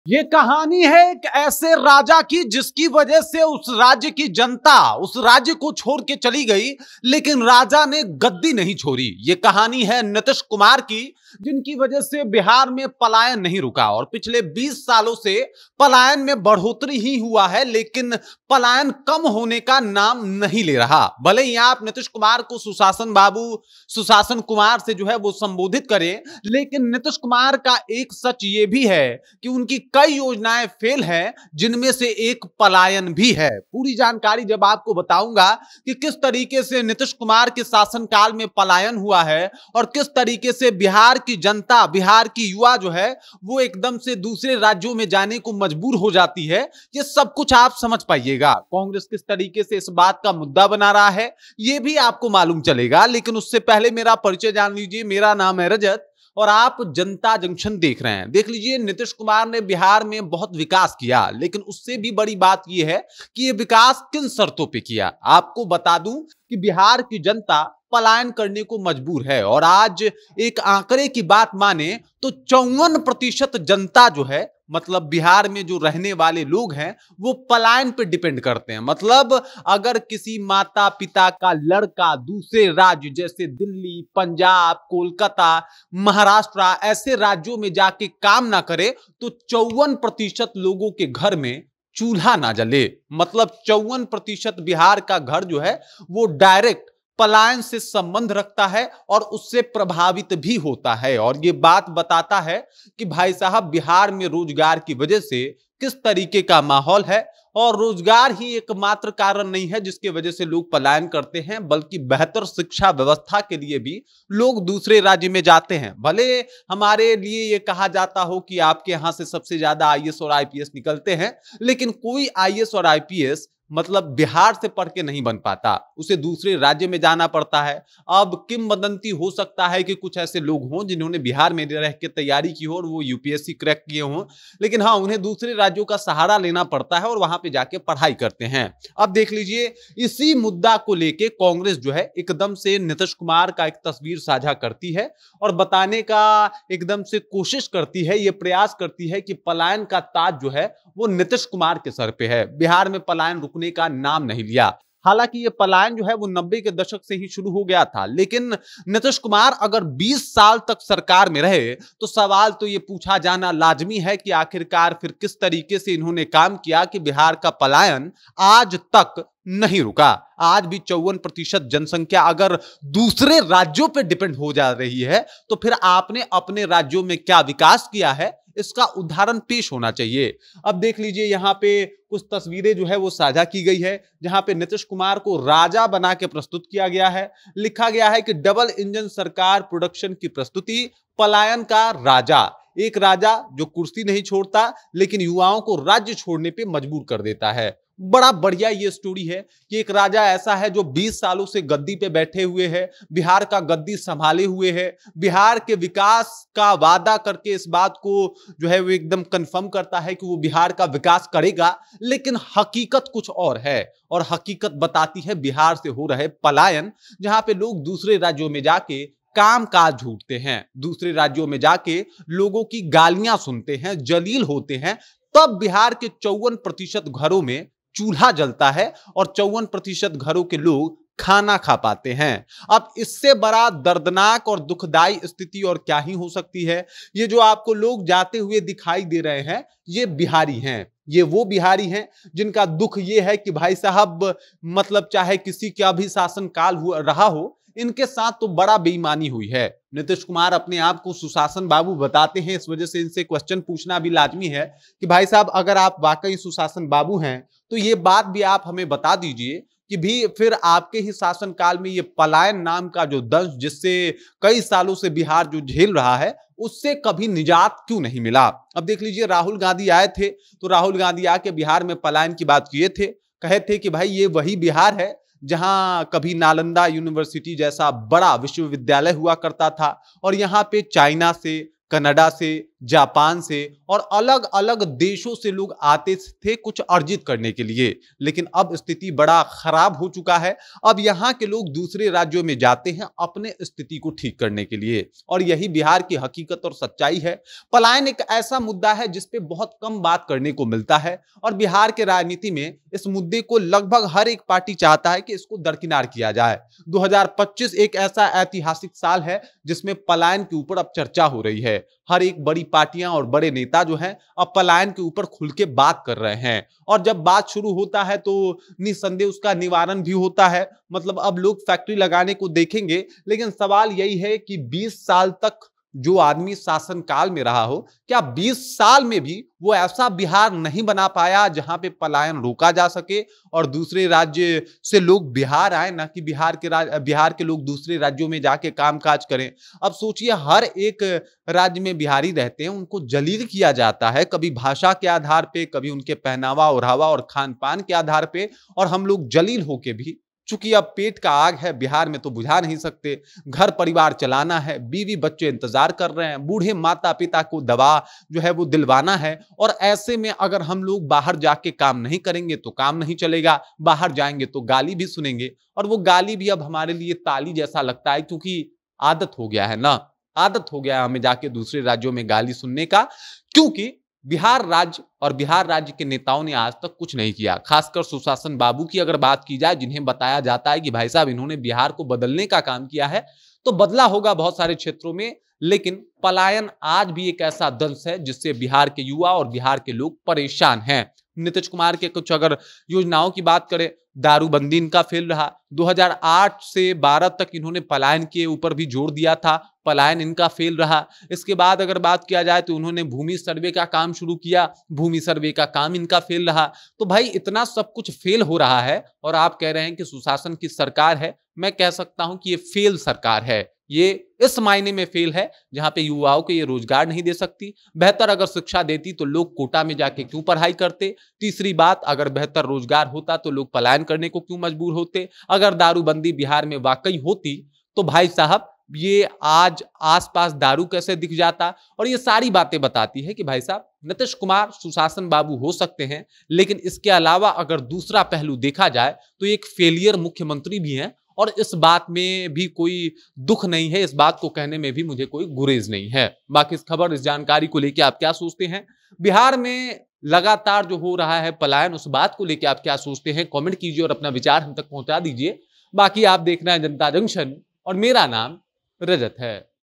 ये कहानी है एक ऐसे राजा की जिसकी वजह से उस राज्य की जनता उस राज्य को छोड़ के चली गई, लेकिन राजा ने गद्दी नहीं छोड़ी। ये कहानी है नीतीश कुमार की, जिनकी वजह से बिहार में पलायन नहीं रुका और पिछले 20 सालों से पलायन में बढ़ोतरी ही हुआ है, लेकिन पलायन कम होने का नाम नहीं ले रहा। भले ही आप नीतीश कुमार को सुशासन बाबू, सुशासन कुमार से जो है वो संबोधित करें, लेकिन नीतीश कुमार का एक सच ये भी है कि उनकी कई योजनाएं फेल हैं, जिनमें से एक पलायन भी है। पूरी जानकारी जब आपको बताऊंगा कि किस तरीके से नीतीश कुमार के शासनकाल में पलायन हुआ है और किस तरीके से बिहार की जनता, बिहार की युवा जो है वो एकदम से दूसरे राज्यों में जाने को मजबूर हो जाती है, ये सब कुछ आप समझ पाइएगा। कांग्रेस किस तरीके से इस बात का मुद्दा बना रहा है ये भी आपको मालूम चलेगा, लेकिन उससे पहले मेरा परिचय जान लीजिए। मेरा नाम है रजत और आप जनता जंक्शन देख रहे हैं। देख लीजिए, नीतीश कुमार ने बिहार में बहुत विकास किया, लेकिन उससे भी बड़ी बात यह है कि यह विकास किन शर्तों पे किया। आपको बता दूं कि बिहार की जनता पलायन करने को मजबूर है और आज एक आंकड़े की बात माने तो 54% जनता जो है, मतलब बिहार में जो रहने वाले लोग हैं वो पलायन पे डिपेंड करते हैं। मतलब अगर किसी माता पिता का लड़का दूसरे राज्य जैसे दिल्ली, पंजाब, कोलकाता, महाराष्ट्र ऐसे राज्यों में जाके काम ना करे तो 54% लोगों के घर में चूल्हा ना जले। मतलब 54% बिहार का घर जो है वो डायरेक्ट पलायन से संबंध रखता है और उससे प्रभावित भी होता है। और ये बात बताता है कि भाई साहब बिहार में रोजगार की वजह से किस तरीके का माहौल है, और रोजगार ही एकमात्र कारण नहीं है जिसके वजह से लोग पलायन करते हैं, बल्कि बेहतर शिक्षा व्यवस्था के लिए भी लोग दूसरे राज्य में जाते हैं। भले हमारे लिए ये कहा जाता हो कि आपके यहां से सबसे ज्यादा आईएएस और आईपीएस निकलते हैं, लेकिन कोई आईएएस और आईपीएस मतलब बिहार से पढ़ के नहीं बन पाता, उसे दूसरे राज्य में जाना पड़ता है। अब किंवदंती हो सकता है कि कुछ ऐसे लोग हों जिन्होंने बिहार में रह के तैयारी की हो और वो यूपीएससी क्रैक किए हों, लेकिन हाँ, उन्हें दूसरे राज्यों का सहारा लेना पड़ता है और वहां पे जाके पढ़ाई करते हैं। अब देख लीजिए, इसी मुद्दा को लेके कांग्रेस जो है एकदम से नीतीश कुमार का एक तस्वीर साझा करती है और बताने का एकदम से कोशिश करती है, ये प्रयास करती है कि पलायन का ताज जो है वो नीतीश कुमार के सर पे है। बिहार में पलायन रुकने का नाम नहीं लिया। हालांकि ये पलायन जो है वो 90 के दशक से ही शुरू हो गया था, लेकिन नीतीश कुमार अगर 20 साल तक सरकार में रहे तो सवाल तो ये पूछा जाना लाजमी है कि आखिरकार फिर किस तरीके से इन्होंने काम किया कि बिहार का पलायन आज तक नहीं रुका। आज भी 54% जनसंख्या अगर दूसरे राज्यों पर डिपेंड हो जा रही है तो फिर आपने अपने राज्यों में क्या विकास किया है, इसका उदाहरण पेश होना चाहिए। अब देख लीजिए, यहां पे कुछ तस्वीरें जो है वो साझा की गई है, जहां पे नीतीश कुमार को राजा बना के प्रस्तुत किया गया है। लिखा गया है कि डबल इंजन सरकार प्रोडक्शन की प्रस्तुति, पलायन का राजा। एक राजा जो कुर्सी नहीं छोड़ता लेकिन युवाओं को राज्य छोड़ने पे मजबूर कर देता है। बड़ा बढ़िया ये स्टोरी है कि एक राजा ऐसा है जो 20 सालों से गद्दी पे बैठे हुए हैं, बिहार का गद्दी संभाले हुए है, बिहार के विकास का वादा करके इस बात को जो है वो एकदम कंफर्म करता है कि वो बिहार का विकास करेगा, लेकिन हकीकत कुछ और है। और हकीकत बताती है बिहार से हो रहे पलायन, जहां पे लोग दूसरे राज्यों में जाके काम काज ढूंढते हैं, दूसरे राज्यों में जाके लोगों की गालियां सुनते हैं, जलील होते हैं, तब बिहार के 54% घरों में चूल्हा जलता है और 54% घरों के लोग खाना खा पाते हैं। अब इससे बड़ा दर्दनाक और दुखदाई स्थिति और क्या ही हो सकती है। ये जो आपको लोग जाते हुए दिखाई दे रहे हैं ये बिहारी हैं, ये वो बिहारी हैं जिनका दुख ये है कि भाई साहब मतलब चाहे किसी का भी शासनकाल रहा हो, इनके साथ तो बड़ा बेईमानी हुई है। नीतीश कुमार अपने आप को सुशासन बाबू बताते हैं, इस वजह से इनसे क्वेश्चन पूछना भी लाजमी है कि भाई साहब अगर आप वाकई सुशासन बाबू हैं तो ये बात भी आप हमें बता दीजिए कि भी फिर आपके ही शासनकाल में ये पलायन नाम का जो दंश जिससे कई सालों से बिहार जो झेल रहा है उससे कभी निजात क्यों नहीं मिला। अब देख लीजिए, राहुल गांधी आए थे तो राहुल गांधी आके बिहार में पलायन की बात किए थे, कहे थे कि भाई ये वही बिहार है जहां कभी नालंदा यूनिवर्सिटी जैसा बड़ा विश्वविद्यालय हुआ करता था और यहाँ पे चाइना से, कनाडा से, जापान से और अलग अलग देशों से लोग आते थे कुछ अर्जित करने के लिए। लेकिन अब स्थिति बड़ा खराब हो चुका है। अब यहाँ के लोग दूसरे राज्यों में जाते हैं अपने स्थिति को ठीक करने के लिए, और यही बिहार की हकीकत और सच्चाई है। पलायन एक ऐसा मुद्दा है जिस पे बहुत कम बात करने को मिलता है, और बिहार के राजनीति में इस मुद्दे को लगभग हर एक पार्टी चाहता है कि इसको दरकिनार किया जाए। 2025 एक ऐसा ऐतिहासिक साल है जिसमें पलायन के ऊपर अब चर्चा हो रही है। हर एक बड़ी पार्टियां और बड़े नेता जो हैं अब पलायन के ऊपर खुल के बात कर रहे हैं, और जब बात शुरू होता है तो निस्संदेह उसका निवारण भी होता है। मतलब अब लोग फैक्ट्री लगाने को देखेंगे, लेकिन सवाल यही है कि 20 साल तक जो आदमी शासन काल में रहा हो, क्या 20 साल में भी वो ऐसा बिहार नहीं बना पाया जहां पे पलायन रोका जा सके और दूसरे राज्य से लोग बिहार आए, ना कि बिहार के लोग दूसरे राज्यों में जाके कामकाज करें। अब सोचिए, हर एक राज्य में बिहारी रहते हैं, उनको जलील किया जाता है, कभी भाषा के आधार पे, कभी उनके पहनावा ओढ़ावा और खान पान के आधार पे, और हम लोग जलील होके भी, चूंकि अब पेट का आग है बिहार में तो बुझा नहीं सकते, घर परिवार चलाना है, बीवी बच्चे इंतजार कर रहे हैं, बूढ़े माता पिता को दवा जो है वो दिलवाना है, और ऐसे में अगर हम लोग बाहर जाके काम नहीं करेंगे तो काम नहीं चलेगा, बाहर जाएंगे तो गाली भी सुनेंगे, और वो गाली भी अब हमारे लिए ताली जैसा लगता है, क्योंकि आदत हो गया है ना, आदत हो गया है हमें जाके दूसरे राज्यों में गाली सुनने का। क्योंकि बिहार राज्य और बिहार राज्य के नेताओं ने आज तक कुछ नहीं किया। खासकर सुशासन बाबू की अगर बात की जाए, जिन्हें बताया जाता है कि भाई साहब इन्होंने बिहार को बदलने का काम किया है, तो बदला होगा बहुत सारे क्षेत्रों में, लेकिन पलायन आज भी एक ऐसा दंश है जिससे बिहार के युवा और बिहार के लोग परेशान हैं। नीतीश कुमार के कुछ अगर योजनाओं की बात करें, दारूबंदी इनका फेल रहा। 2008 से 12 तक इन्होंने पलायन के ऊपर भी जोर दिया था, पलायन इनका फेल रहा। इसके बाद अगर बात किया जाए तो उन्होंने भूमि सर्वे का काम शुरू किया, भूमि सर्वे का काम इनका फेल रहा। तो भाई इतना सब कुछ फेल हो रहा है और आप कह रहे हैं कि सुशासन की सरकार है। मैं कह सकता हूं कि ये फेल सरकार है। ये इस मायने में फेल है जहां पे युवाओं को ये रोजगार नहीं दे सकती। बेहतर अगर शिक्षा देती तो लोग कोटा में जाके क्यों पढ़ाई करते। तीसरी बात, अगर बेहतर रोजगार होता तो लोग पलायन करने को क्यों मजबूर होते। अगर दारूबंदी बिहार में वाकई होती तो भाई साहब ये आज आसपास दारू कैसे दिख जाता। और ये सारी बातें बताती है कि भाई साहब नीतीश कुमार सुशासन बाबू हो सकते हैं, लेकिन इसके अलावा अगर दूसरा पहलू देखा जाए तो एक फेलियर मुख्यमंत्री भी हैं, और इस बात में भी कोई दुख नहीं है, इस बात को कहने में भी मुझे कोई गुरेज नहीं है। बाकी इस खबर, इस जानकारी को लेकर आप क्या सोचते हैं? बिहार में लगातार जो हो रहा है पलायन, उस बात को लेकर आप क्या सोचते हैं? कमेंट कीजिए और अपना विचार हम तक पहुंचा दीजिए। बाकी आप देख रहे हैं जनता जंक्शन और मेरा नाम रजत है।